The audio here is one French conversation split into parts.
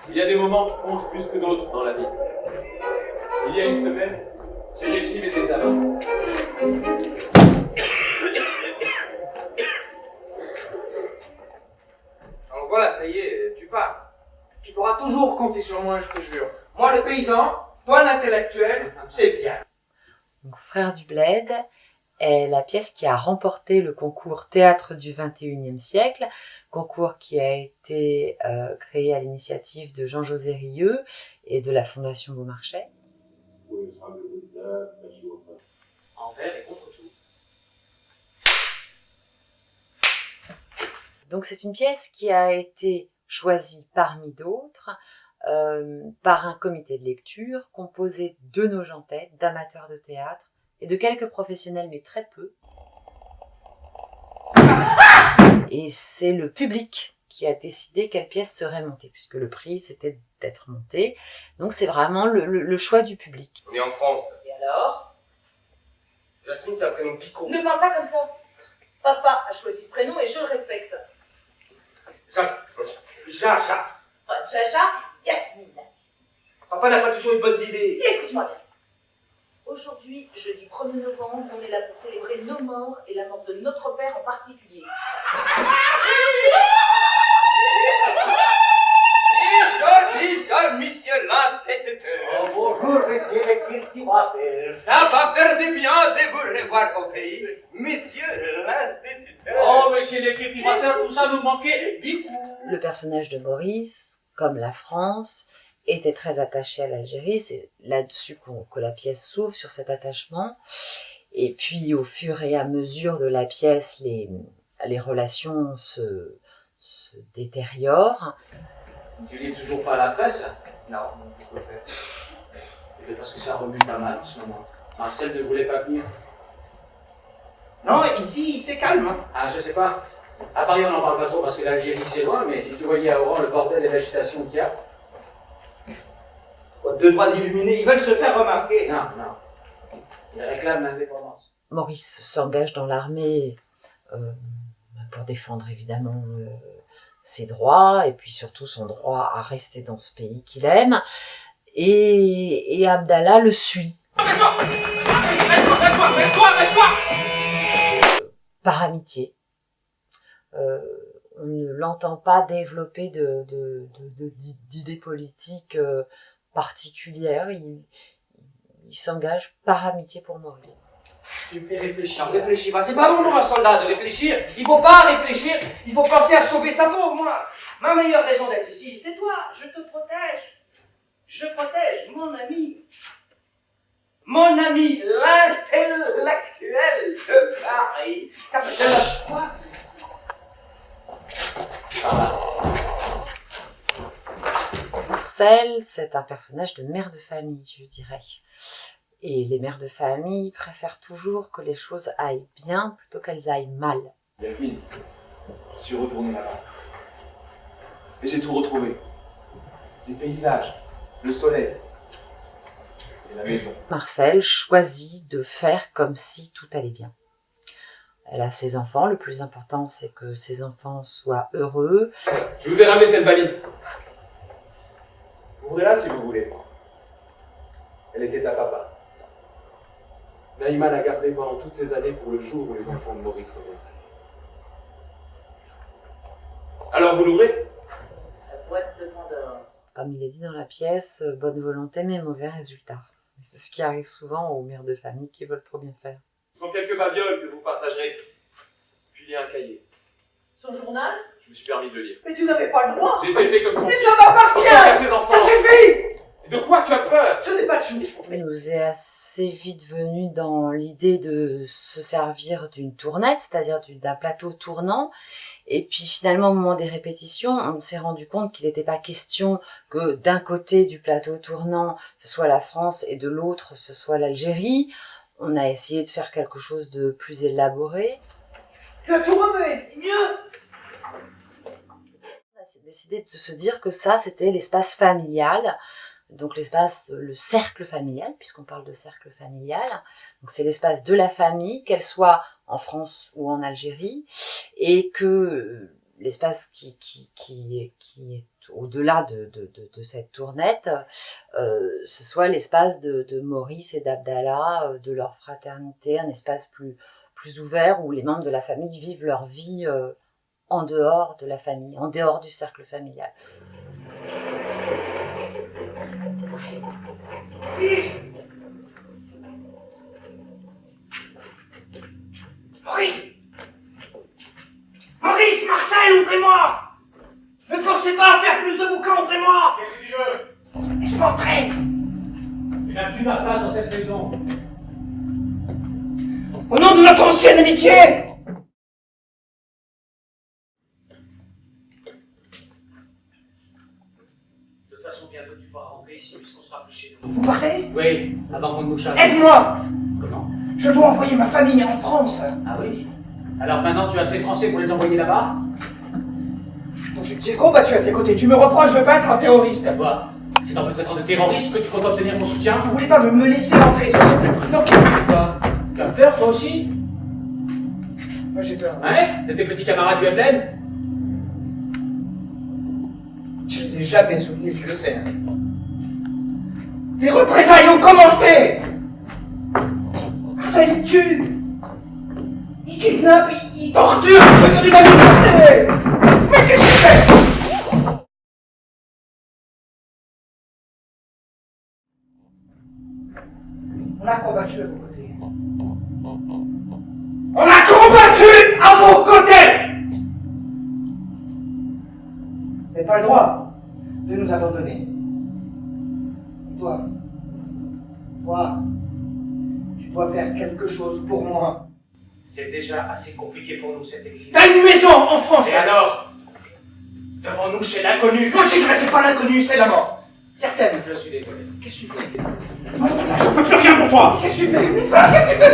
Il y a des moments qui comptent plus que d'autres dans la vie. Il y a une semaine, j'ai réussi mes examens. Alors voilà, ça y est, tu pars. Tu pourras toujours compter sur moi, je te jure. Moi le paysan, toi l'intellectuel, c'est bien. Donc, Frères du Bled est la pièce qui a remporté le concours Théâtre du XXIe siècle, concours qui a été créé à l'initiative de Jean-José Rieu et de la Fondation Beaumarchais. Envers et contre tout. Donc c'est une pièce qui a été choisie parmi d'autres par un comité de lecture composé de nojentais, d'amateurs de théâtre et de quelques professionnels, mais très peu. Et c'est le public qui a décidé quelle pièce serait montée, puisque le prix c'était d'être montée. Donc c'est vraiment le choix du public. On est en France. Et alors? Jasmine, c'est un prénom picot. Ne parle pas comme ça. Papa a choisi ce prénom et je le respecte. Jaja. Enfin, Jaja, Yasmine. Papa n'a pas toujours eu de bonnes idées. Et écoute-moi bien. Aujourd'hui, jeudi 1er novembre, on est là pour célébrer nos morts et la mort de notre père en particulier. Monsieur l'instituteur. Bonjour, monsieur le cultivateur. Ça va faire du bien de vous revoir au pays, monsieur l'instituteur. Oh, monsieur le cultivateur, tout ça nous manquait beaucoup. Le personnage de Maurice, comme la France, était très attaché à l'Algérie. C'est là-dessus que la pièce s'ouvre, sur cet attachement. Et puis, au fur et à mesure de la pièce, les relations se détériorent. Tu lis toujours pas la presse? Non, pourquoi faire? Eh bien, parce que ça remue pas mal en ce moment. Marcel ne voulait pas venir. Non, ici, c'est calme. Hein. Ah, je sais pas. À Paris, on n'en parle pas trop parce que l'Algérie, c'est loin, mais si tu voyais à Oran le bordel et l'agitation qu'il y a... Deux, trois illuminés, ils veulent se faire remarquer. Non, non. Ils réclament l'indépendance. Maurice s'engage dans l'armée pour défendre évidemment ses droits et puis surtout son droit à rester dans ce pays qu'il aime. Et Abdallah le suit. Par amitié. On ne l'entend pas développer d'idées politiques particulières. Il s'engage par amitié pour Maurice. Tu me fais réfléchir. Réfléchis pas. C'est pas bon pour un soldat de réfléchir. Il faut pas réfléchir. Il faut penser à sauver sa peau, moi. Ma meilleure raison d'être ici, c'est toi. Je te protège. Je protège mon ami. Mon ami, l'intellectuel de Paris. T'as quoi? Marcel, c'est un personnage de mère de famille, je dirais. Et les mères de famille préfèrent toujours que les choses aillent bien plutôt qu'elles aillent mal. Yasmine, je suis retourné là-bas. Et j'ai tout retrouvé. Les paysages, le soleil et la maison. Marcel choisit de faire comme si tout allait bien. Elle a ses enfants, le plus important c'est que ses enfants soient heureux. Je vous ai ramené cette valise. Ouvrez-la si vous voulez. Elle était à papa. Naïma l'a gardée pendant toutes ces années pour le jour où les enfants de Maurice reviendraient. Alors vous l'ouvrez? La boîte de Pandore. Comme il est dit dans la pièce, bonne volonté mais mauvais résultat. C'est ce qui arrive souvent aux mères de famille qui veulent trop bien faire. Ce sont quelques babioles que vous partagerez. Puis il y a un cahier. Son journal? Je me suis permis de le lire. Mais tu n'avais pas le droit. J'ai été élevé comme son Mais fils. ça m'appartient. En tant qu'à ses enfants. Ça suffit. De quoi tu as peur? Ce n'est pas le jour. Il nous est assez vite venu dans l'idée de se servir d'une tournette, c'est-à-dire d'un plateau tournant. Et puis finalement, au moment des répétitions, on s'est rendu compte qu'il n'était pas question que d'un côté du plateau tournant, ce soit la France et de l'autre, ce soit l'Algérie. On a essayé de faire quelque chose de plus élaboré. Tu as tout remué, c'est mieux. On a décidé de se dire que ça, c'était l'espace familial. Donc l'espace, le cercle familial, puisqu'on parle de cercle familial. Donc c'est l'espace de la famille, qu'elle soit en France ou en Algérie, et que l'espace qui est au-delà de cette tournette, ce soit l'espace de Maurice et d'Abdallah, de leur fraternité, un espace plus ouvert où les membres de la famille vivent leur vie en dehors de la famille, en dehors du cercle familial. Maurice! Maurice! Maurice, Marcel, ouvrez-moi! Ne forcez pas à faire plus de bouquins, ouvrez-moi! Qu'est-ce que tu veux? Je m'entraîne! Tu n'as plus ma place dans cette maison. Au nom de notre ancienne amitié! De toute façon, bientôt tu pourras rentrer ici puisqu'on sera plus chez nous. Vous partez? Oui, avant qu'on nous chasse. Aide-moi! Comment? Je dois envoyer ma famille en France. Ah oui. Alors maintenant tu as assez français pour les envoyer là-bas? J'ai combattu à tes côtés, tu me reproches de ne pas être un terroriste. Quoi? C'est en me traitant de terroriste que tu comptes obtenir mon soutien? Vous voulez pas me laisser entrer, ce serait plus prudent. Quoi? Tu as peur toi aussi? Moi j'ai peur. Hein? De tes petits camarades du FLN? Je les ai jamais souvenus, tu le sais. Les représailles ont commencé! Marcel, il tue! Il kidnappe, il torture ceux qui ont des amis français! Mais qu'est-ce que tu fais? On a combattu à vos côtés. On a combattu à vos côtés! Vous n'avez pas le droit de nous abandonner. Toi, tu dois faire quelque chose pour moi. C'est déjà assez compliqué pour nous cet exil. T'as une maison en France! Et alors? Devant nous chez l'inconnu. Moi, si je reste pas l'inconnu, c'est la mort. Certaine. Je suis désolé. Qu'est-ce que tu fais? Je peux plus rien pour toi! Qu'est-ce que tu fais? Qu'est-ce que tu fais?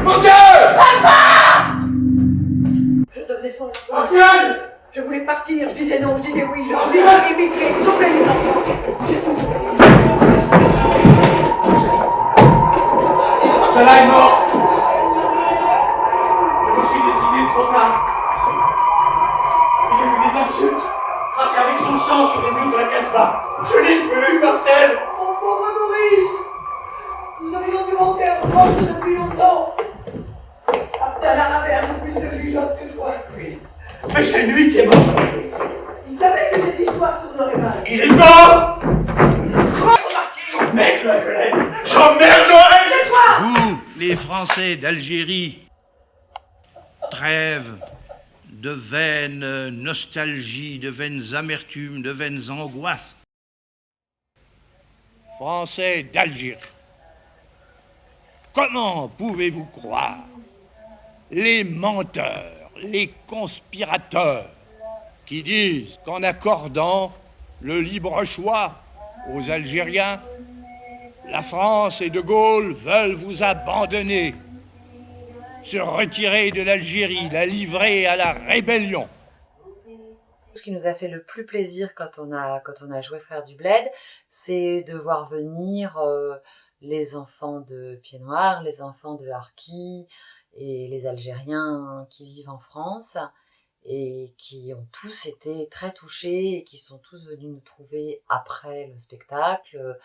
Mon Dieu! Je devenais folle. Martial! Je voulais partir, je disais non, je disais oui, je voulais émigrer, sauver mes enfants. J'ai toujours été. Abdallah est mort! Je me suis décidé trop tard. Il y a eu des insultes, tracées avec son sang sur les murs de la Casbah. Je l'ai vu, Marcel! Oh pauvre Maurice, nous aurions dû rentrer en France depuis longtemps. Abdallah avait un peu plus de jugeote que toi. Oui, mais c'est lui qui est mort! Il savait que cette histoire tournerait mal. Il est mort! J'emmerde le FLN! J'emmerde le Vous, les Français d'Algérie, trêve de vaines nostalgies, de vaines amertumes, de vaines angoisses. Français d'Algérie, comment pouvez-vous croire les menteurs, les conspirateurs qui disent qu'en accordant le libre choix aux Algériens, la France et De Gaulle veulent vous abandonner, se retirer de l'Algérie, la livrer à la rébellion. Ce qui nous a fait le plus plaisir quand on a joué Frères du Bled, c'est de voir venir les enfants de Pied Noir, les enfants de Harki et les Algériens qui vivent en France et qui ont tous été très touchés et qui sont tous venus nous trouver après le spectacle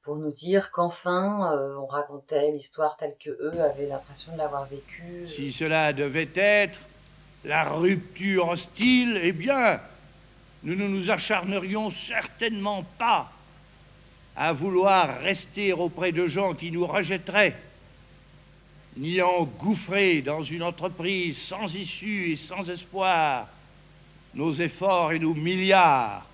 pour nous dire qu'enfin on racontait l'histoire telle que eux avaient l'impression de l'avoir vécue. Si cela devait être la rupture hostile, eh bien, nous ne nous acharnerions certainement pas à vouloir rester auprès de gens qui nous rejetteraient. ni engouffrés dans une entreprise sans issue et sans espoir, nos efforts et nos milliards